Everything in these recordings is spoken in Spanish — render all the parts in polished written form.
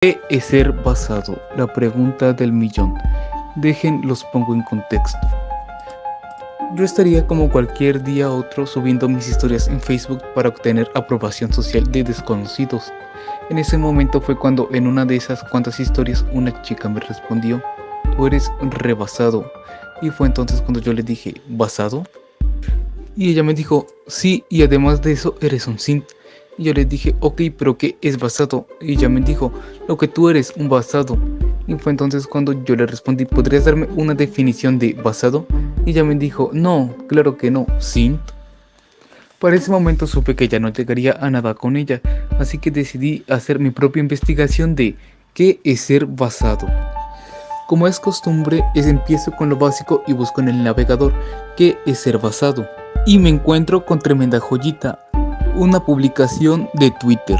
¿Qué es ser basado? La pregunta del millón. Los pongo en contexto. Yo estaría como cualquier día otro subiendo mis historias en Facebook para obtener aprobación social de desconocidos. En ese momento fue cuando en una de esas cuantas historias una chica me respondió: "Tú eres rebasado". Y fue entonces cuando yo le dije: ¿basado? Y ella me dijo: "Sí, y además de eso eres un simp". Y yo le dije: "Ok, pero ¿qué es basado?". Y ella me dijo: "Lo que tú eres, un basado". Y fue entonces cuando yo le respondí: "¿Podrías darme una definición de basado?". Y ella me dijo: "No, claro que no, simp". Para ese momento supe que ya no llegaría a nada con ella, así que decidí hacer mi propia investigación de qué es ser basado. Como es costumbre, empiezo con lo básico y busco en el navegador qué es ser basado. Y me encuentro con tremenda joyita, una publicación de Twitter.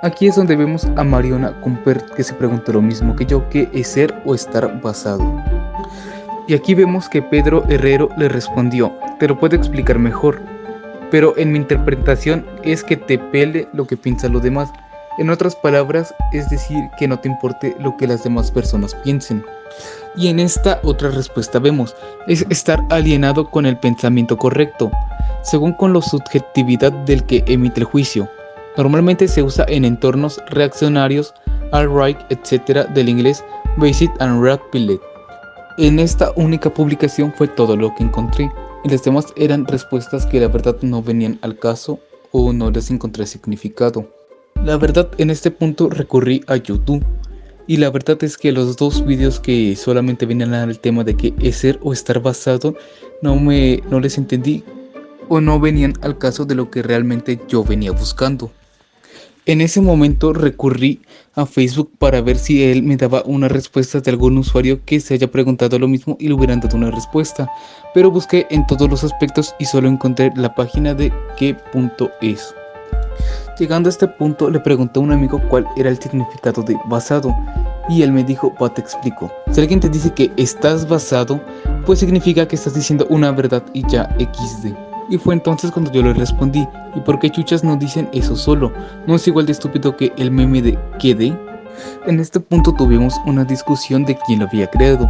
Aquí es donde vemos a Mariona Cumpert, que se preguntó lo mismo que yo: ¿qué es ser o estar basado? Y aquí vemos que Pedro Herrero le respondió: "Te lo puedo explicar mejor, pero en mi interpretación es que te pele lo que piensan los demás. En otras palabras, es decir, que no te importe lo que las demás personas piensen". Y en esta otra respuesta vemos: es estar alienado con el pensamiento correcto, según con la subjetividad del que emite el juicio. Normalmente se usa en entornos reaccionarios, alt-right, etc. del inglés Basic and Red Pillet. En esta única publicación fue todo lo que encontré, y las demás eran respuestas que la verdad no venían al caso o no les encontré significado. La verdad, en este punto recurrí a YouTube, y la verdad es que los dos vídeos que solamente venían al tema de qué es ser o estar basado no les entendí o no venían al caso de lo que realmente yo venía buscando. En ese momento recurrí a Facebook para ver si él me daba una respuesta de algún usuario que se haya preguntado lo mismo y le hubieran dado una respuesta, pero busqué en todos los aspectos y solo encontré la página de qué.es. Llegando a este punto, le pregunté a un amigo cuál era el significado de basado, y él me dijo: "Va, te explico. Si alguien te dice que estás basado, pues significa que estás diciendo una verdad y ya, XD". Y fue entonces cuando yo le respondí: "¿Y por qué chuchas no dicen eso solo? ¿No es igual de estúpido que el meme de quede?". En este punto tuvimos una discusión de quién lo había creado,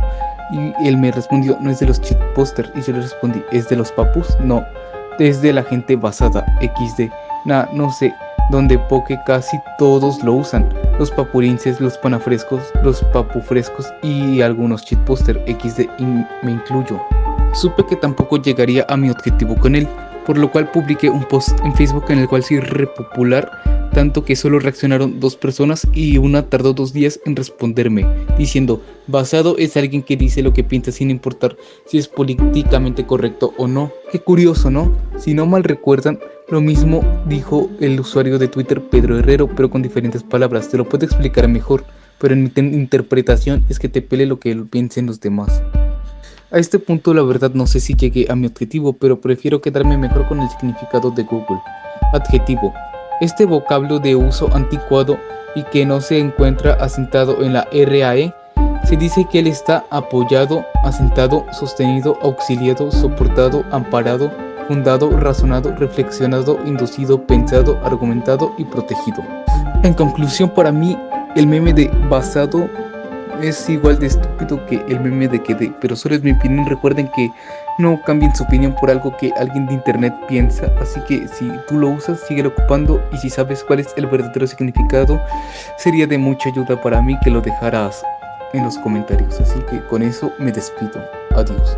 y él me respondió: "No es de los shitposters", y yo le respondí: "¿Es de los papus? No, es de la gente basada, XD. No sé, donde poke casi todos lo usan, los papurinces, los panafrescos, los papufrescos y algunos shitposter, XD, y me incluyo". Supe que tampoco llegaría a mi objetivo con él, por lo cual publiqué un post en Facebook en el cual se hizo repopular, tanto que solo reaccionaron 2 personas y una tardó 2 días en responderme, diciendo: "Basado es alguien que dice lo que piensa sin importar si es políticamente correcto o no". Qué curioso, ¿no? Si no mal recuerdan, lo mismo dijo el usuario de Twitter Pedro Herrero, pero con diferentes palabras. Te lo puedo explicar mejor, pero en mi interpretación es que te pele lo que piensen los demás. A este punto la verdad no sé si llegué a mi objetivo, pero prefiero quedarme mejor con el significado de Google. Adjetivo: este vocablo de uso anticuado y que no se encuentra asentado en la RAE, se dice que él está apoyado, asentado, sostenido, auxiliado, soportado, amparado, fundado, razonado, reflexionado, inducido, pensado, argumentado y protegido. En conclusión, para mí el meme de basado es igual de estúpido que el meme de quedé, pero solo es mi opinión. Recuerden que no cambien su opinión por algo que alguien de internet piensa, así que si tú lo usas, síguelo ocupando, y si sabes cuál es el verdadero significado, sería de mucha ayuda para mí que lo dejaras en los comentarios. Así que con eso me despido. Adiós.